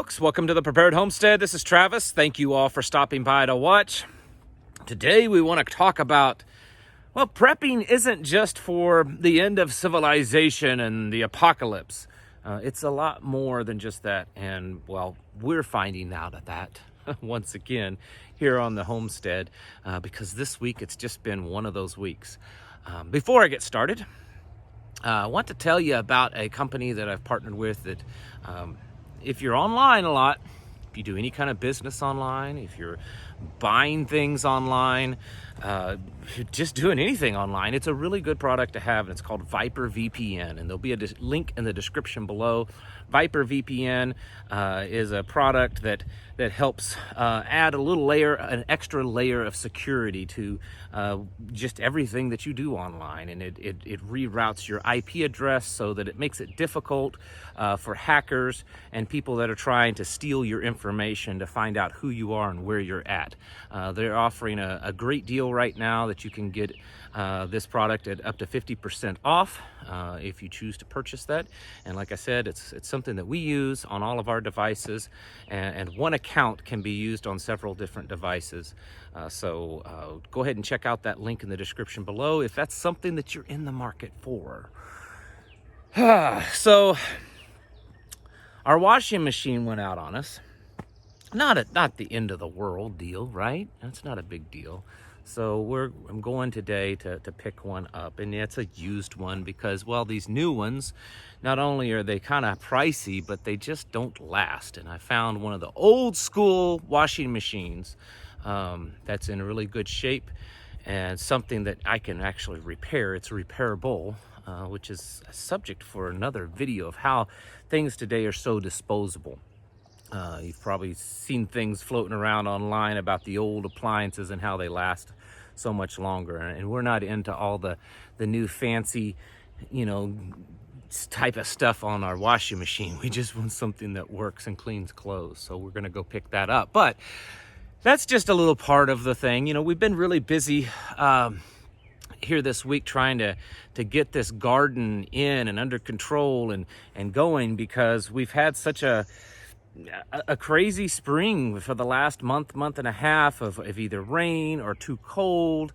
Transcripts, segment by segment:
folks, welcome to the Prepared Homestead. This is Travis. Thank you all for stopping by to watch. Today we want to talk about, well, prepping isn't just for the end of civilization and the apocalypse. It's a lot more than just that, and well, we're finding out of that once again here on the Homestead because this week it's just been one of those weeks. Before I get started, I want to tell you about a company that I've partnered with that if you're online a lot, if you do any kind of business online, if you're buying things online, if you're just doing anything online, it's a really good product to have, and it's called Viper VPN, and there'll be a link in the description below. Viper VPN is a product that helps add a little layer, an extra layer of security to just everything that you do online, and it reroutes your IP address so that it makes it difficult for hackers and people that are trying to steal your information to find out who you are and where you're at. They're offering a great deal right now that you can get this product at up to 50% off if you choose to purchase that. And like I said, it's something that we use on all of our devices, and one account can be used on several different devices. So go ahead and check out that link in the description below if that's something that you're in the market for. So our washing machine went out on us. Not the end of the world deal, right? That's not a big deal. So I'm going today to pick one up, and it's a used one because, well, these new ones, not only are they kind of pricey, but they just don't last. And I found one of the old school washing machines that's in really good shape and something that I can actually repair. It's repairable, which is a subject for another video of how things today are so disposable. You've probably seen things floating around online about the old appliances and how they last so much longer. And we're not into all the new fancy, type of stuff on our washing machine. We just want something that works and cleans clothes. So we're going to go pick that up. But that's just a little part of the thing. We've been really busy here this week trying to get this garden in and under control and going, because we've had such a crazy spring for the last month and a half of either rain or too cold,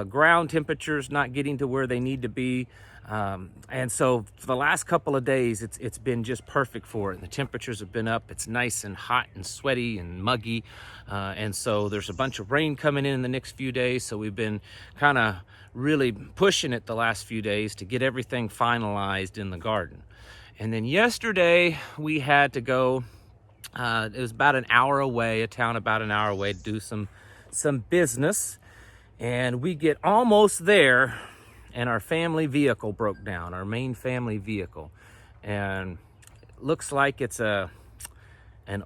ground temperatures not getting to where they need to be. And so for the last couple of days, it's been just perfect for it. And the temperatures have been up. It's nice and hot and sweaty and muggy. And so there's a bunch of rain coming in the next few days. So we've been kind of really pushing it the last few days to get everything finalized in the garden. And then yesterday we had to go. It was about an hour away, a town about an hour away, to do some business. And we get almost there, and our family vehicle broke down, our main family vehicle. And it looks like it's an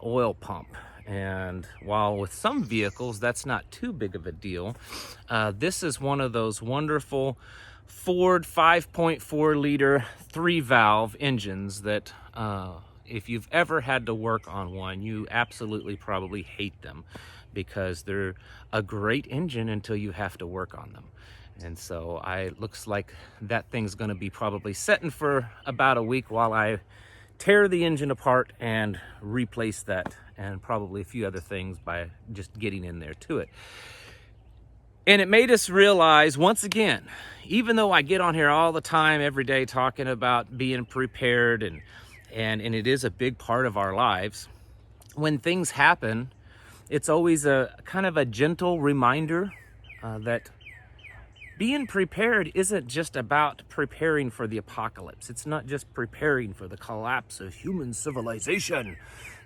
oil pump. And while with some vehicles that's not too big of a deal, this is one of those wonderful Ford 5.4 liter 3-valve engines that if you've ever had to work on one, you absolutely probably hate them, because they're a great engine until you have to work on them. And so it looks like that thing's going to be probably sitting for about a week while I tear the engine apart and replace that, and probably a few other things by just getting in there to it. And it made us realize, once again, even though I get on here all the time, every day, talking about being prepared, and it is a big part of our lives, when things happen, it's always a kind of a gentle reminder that being prepared isn't just about preparing for the apocalypse. It's not just preparing for the collapse of human civilization,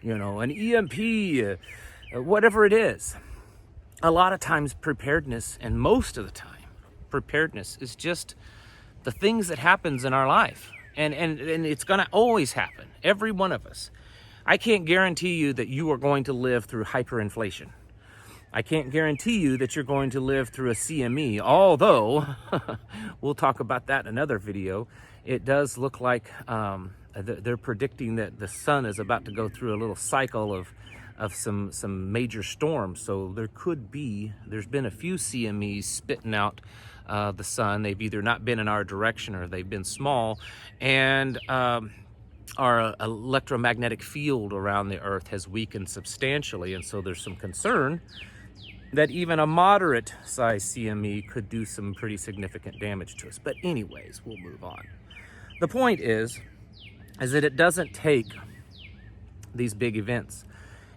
an EMP, whatever it is. A lot of times preparedness, and most of the time preparedness, is just the things that happens in our life. And it's going to always happen, every one of us. I can't guarantee you that you are going to live through hyperinflation. I can't guarantee you that you're going to live through a CME, although we'll talk about that in another video. It does look like they're predicting that the sun is about to go through a little cycle of some major storms. So there's been a few CMEs spitting out the sun. They've either not been in our direction or they've been small. And our electromagnetic field around the Earth has weakened substantially, and so there's some concern that even a moderate size CME could do some pretty significant damage to us. But anyways, we'll move on. The point is that it doesn't take these big events,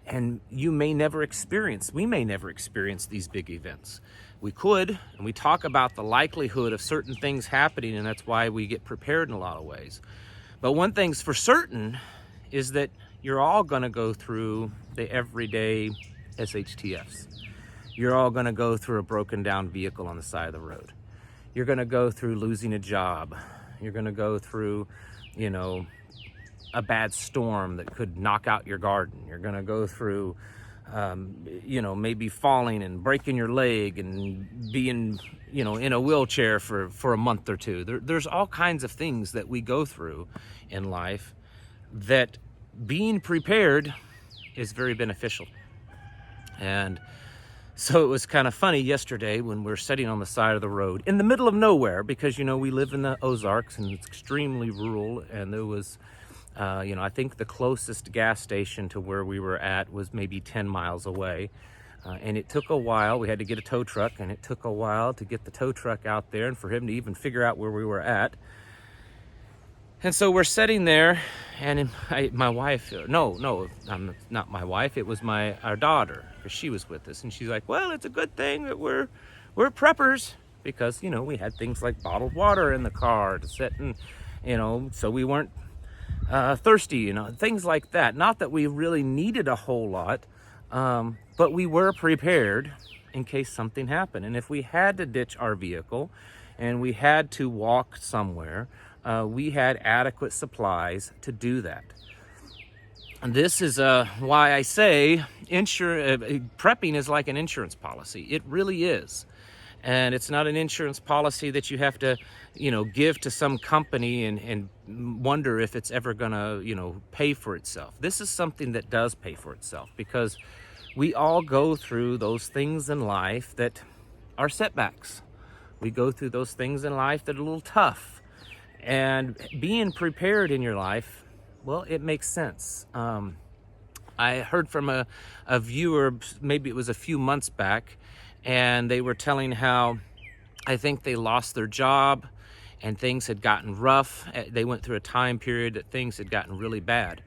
and we may never experience these big events. We could, and we talk about the likelihood of certain things happening, and that's why we get prepared in a lot of ways. But one thing's for certain is that you're all gonna go through the everyday SHTFs. You're all gonna go through a broken down vehicle on the side of the road. You're gonna go through losing a job. You're gonna go through, a bad storm that could knock out your garden. You're gonna go through, maybe falling and breaking your leg and being, in a wheelchair for a month or two. There's all kinds of things that we go through in life that being prepared is very beneficial. And so it was kind of funny yesterday when we're sitting on the side of the road in the middle of nowhere, because, we live in the Ozarks and it's extremely rural, and there was, I think the closest gas station to where we were at was maybe 10 miles away. And it took a while. We had to get a tow truck, and it took a while to get the tow truck out there and for him to even figure out where we were at. And so we're sitting there, and my wife, no, not my wife, it was our daughter, because she was with us. And she's like, well, it's a good thing that we're preppers, because, we had things like bottled water in the car to sit and, so we weren't thirsty, things like that. Not that we really needed a whole lot, but we were prepared in case something happened. And if we had to ditch our vehicle and we had to walk somewhere, we had adequate supplies to do that. And this is why I say prepping is like an insurance policy. It really is. And it's not an insurance policy that you have to, give to some company and wonder if it's ever gonna, pay for itself. This is something that does pay for itself, because we all go through those things in life that are setbacks. We go through those things in life that are a little tough. And being prepared in your life, well, it makes sense. I heard from a viewer, maybe it was a few months back, and they were telling how I think they lost their job and things had gotten rough. They went through a time period that things had gotten really bad,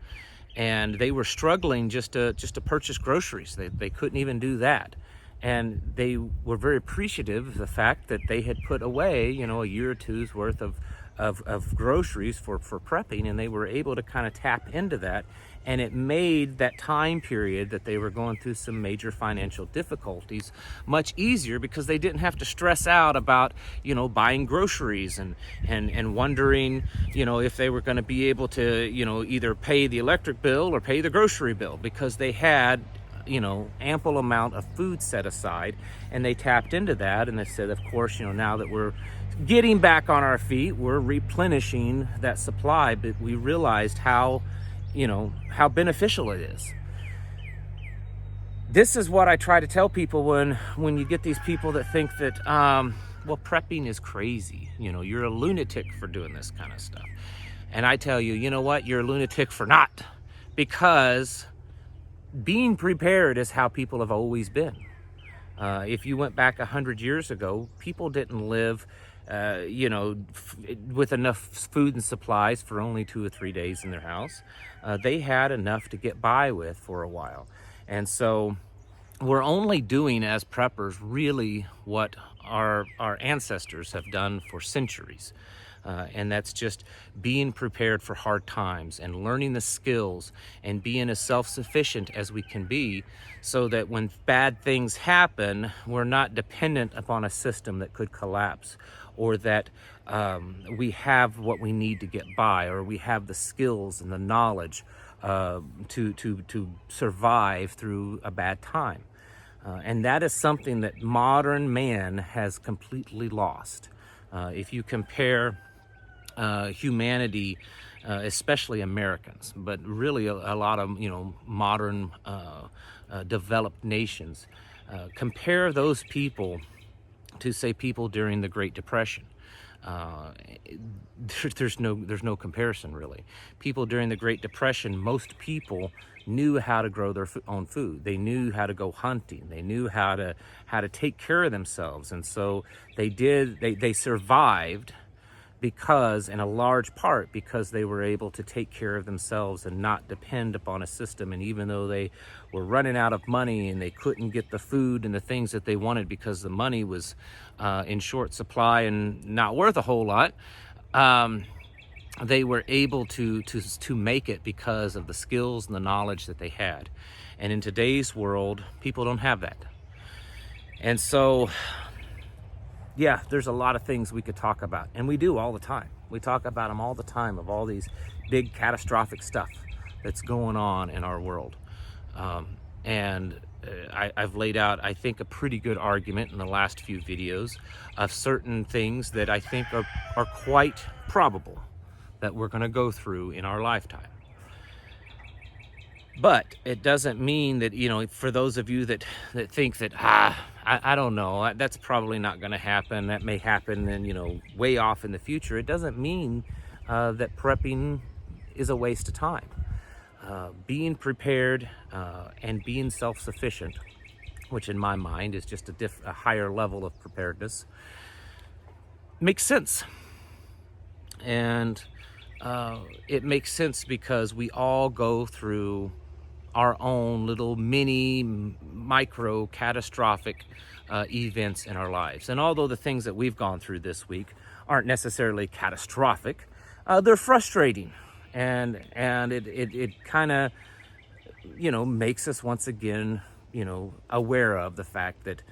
and they were struggling just to purchase groceries. They couldn't even do that. And they were very appreciative of the fact that they had put away, a year or two's worth of groceries for prepping, and they were able to kind of tap into that. And it made that time period that they were going through some major financial difficulties much easier, because they didn't have to stress out about, buying groceries and wondering, if they were going to be able to, either pay the electric bill or pay the grocery bill, because they had, ample amount of food set aside. And they tapped into that, and they said, of course, now that we're getting back on our feet, we're replenishing that supply. But we realized how beneficial it is. This is what I try to tell people when you get these people that think that, prepping is crazy. You're a lunatic for doing this kind of stuff. And I tell you, you know what? You're a lunatic for not, because being prepared is how people have always been. If you went back 100 years ago, people didn't live with enough food and supplies for only 2 or 3 days in their house. They had enough to get by with for a while. And so we're only doing as preppers really what our ancestors have done for centuries. And that's just being prepared for hard times and learning the skills and being as self-sufficient as we can be, so that when bad things happen, we're not dependent upon a system that could collapse, or that we have what we need to get by, or we have the skills and the knowledge to survive through a bad time. And that is something that modern man has completely lost. If you compare humanity, especially Americans, but really a lot of modern developed nations, compare those people to, say, people during the Great Depression. Uh, there's no comparison really. People during the Great Depression, most people knew how to grow their own food. They knew how to go hunting. They knew how to take care of themselves, and so they survived because, in a large part, because they were able to take care of themselves and not depend upon a system. And even though they were running out of money and they couldn't get the food and the things that they wanted because the money was in short supply and not worth a whole lot, they were able to make it because of the skills and the knowledge that they had. And in today's world, people don't have that. And so, yeah, there's a lot of things we could talk about, and we do all the time. We talk about them all the time, of all these big catastrophic stuff that's going on in our world. I've laid out, I think, a pretty good argument in the last few videos of certain things that I think are quite probable that we're going to go through in our lifetime. But it doesn't mean that, you know, for those of you that think that, I don't know, that's probably not going to happen, that may happen and, you know, way off in the future, it doesn't mean that prepping is a waste of time. Being prepared and being self-sufficient, which in my mind is just a higher level of preparedness, makes sense. And it makes sense because we all go through our own little mini micro catastrophic events in our lives. And although the things that we've gone through this week aren't necessarily catastrophic, they're frustrating, and it kind of, you know, makes us once again, you know, aware of the fact that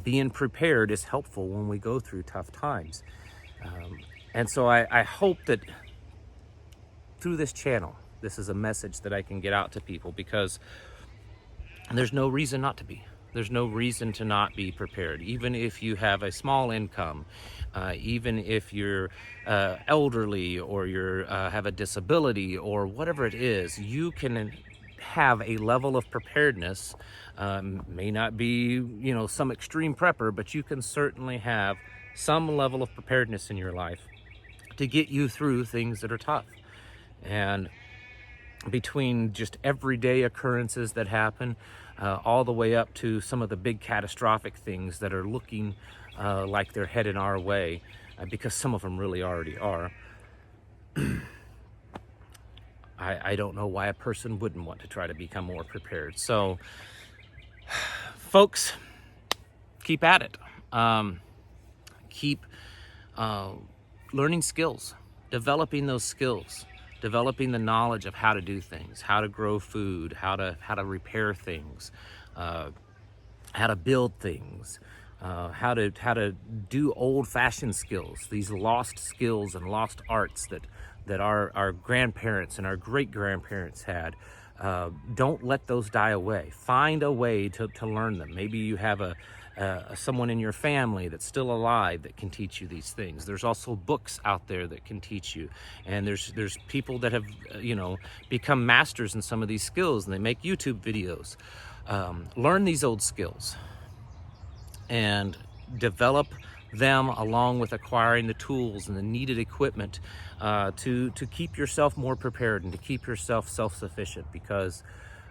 being prepared is helpful when we go through tough times. And so I hope that through this channel, this is a message that I can get out to people, because there's no reason not to be. There's no reason to not be prepared. Even if you have a small income, even if you're elderly, or you have a disability, or whatever it is, you can have a level of preparedness. May not be, you know, some extreme prepper, but you can certainly have some level of preparedness in your life to get you through things that are tough. And between just everyday occurrences that happen, all the way up to some of the big catastrophic things that are looking like they're headed our way, because some of them really already are. I don't know why a person wouldn't want to try to become more prepared. So, folks, keep at it. Keep learning skills, developing those skills, developing the knowledge of how to do things, how to grow food, how to repair things, how to build things, how to do old-fashioned skills, these lost skills and lost arts that our grandparents and our great-grandparents had. Don't let those die away. Find a way to learn them. Maybe you have someone in your family that's still alive that can teach you these things. There's also books out there that can teach you, and there's people that have become masters in some of these skills, and they make YouTube videos. Learn these old skills and develop them, along with acquiring the tools and the needed equipment to keep yourself more prepared and to keep yourself self-sufficient, because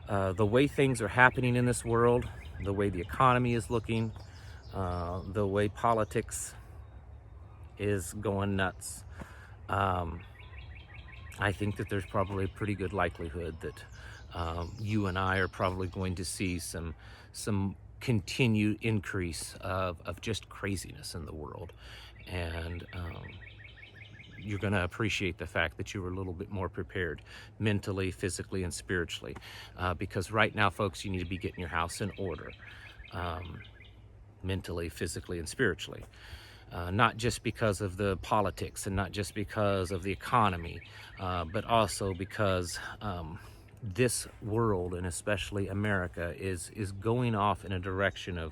the way things are happening in this world, the way the economy is looking, the way politics is going nuts, I think that there's probably a pretty good likelihood that you and I are probably going to see some continued increase of just craziness in the world. And you're going to appreciate the fact that you were a little bit more prepared mentally, physically, and spiritually. Because right now, folks, you need to be getting your house in order, mentally, physically, and spiritually. Not just because of the politics and not just because of the economy, but also because this world, and especially America, is going off in a direction of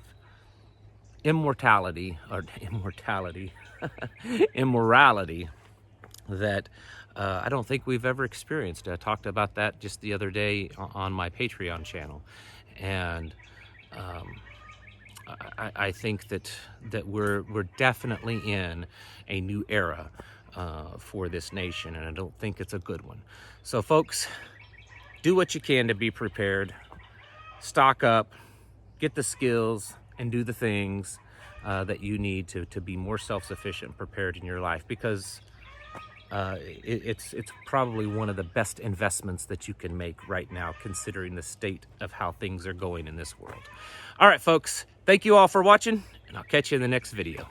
immorality that I don't think we've ever experienced. I talked about that just the other day on my Patreon channel. And I think that we're definitely in a new era for this nation, and I don't think it's a good one. So folks, do what you can to be prepared. Stock up, get the skills, and do the things that you need to be more self-sufficient and prepared in your life, because it's probably one of the best investments that you can make right now, considering the state of how things are going in this world. All right, folks, thank you all for watching, and I'll catch you in the next video.